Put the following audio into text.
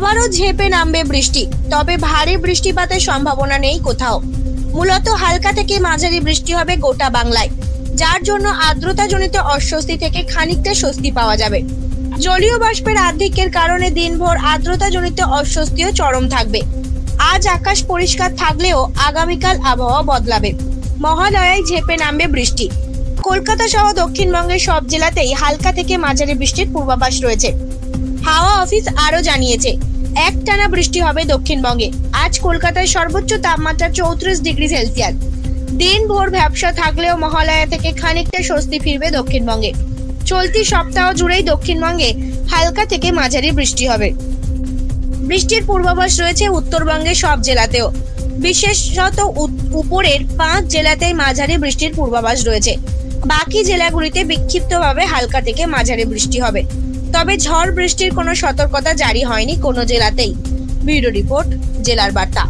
আবারও ঝেঁপে নামবে বৃষ্টি, তবে ভারী বৃষ্টিপাতের সম্ভাবনা নেই কোথাও। মূলত হালকা থেকে মাঝারি বৃষ্টি হবে গোটা বাংলায়, যার জন্য আর্দ্রতাজনিত অস্বস্তি থেকে খানিকটা স্বস্তি পাওয়া যাবে। জলীয় বাষ্পের আধিক্যের কারণে দিনভর আর্দ্রতাজনিত অস্বস্তিও চরম থাকবে। আজ আকাশ পরিষ্কার থাকলেও আগামীকাল আবহাওয়া বদলাবে। মহালয়ায় ঝেঁপে নামবে বৃষ্টি। কলকাতা সহ দক্ষিণবঙ্গের সব জেলাতেই হালকা থেকে মাঝারি বৃষ্টির পূর্বাভাস রয়েছে। হাওয়া অফিস আরো জানিয়েছে, একটানা বৃষ্টি হবে দক্ষিণবঙ্গে। আজ কলকাতায় সর্বোচ্চ তাপমাত্রা 34 ডিগ্রি সেলসিয়াস। দিনভর ভ্যাপসা থাকলেও মহালয়া থেকে খানিকটা স্বস্তি ফিরবে দক্ষিণবঙ্গে। চলতি সপ্তাহ জুড়েই দক্ষিণবঙ্গে হালকা থেকে মাঝারি বৃষ্টি হবে। বৃষ্টির পূর্বাভাস রয়েছে উত্তরবঙ্গের সব জেলাতেও। বিশেষত উপরের 5 জেলাতেই মাঝারি বৃষ্টির পূর্বাভাস রয়েছে। বাকি জেলাগুলিতে বিক্ষিপ্তভাবে হালকা থেকে মাঝারি বৃষ্টি হবে, তবে ঝড় বৃষ্টির কোনো সতর্কতা জারি হয়নি কোনো জেলাতেই। ব্যুরো রিপোর্ট, জেলার বার্তা।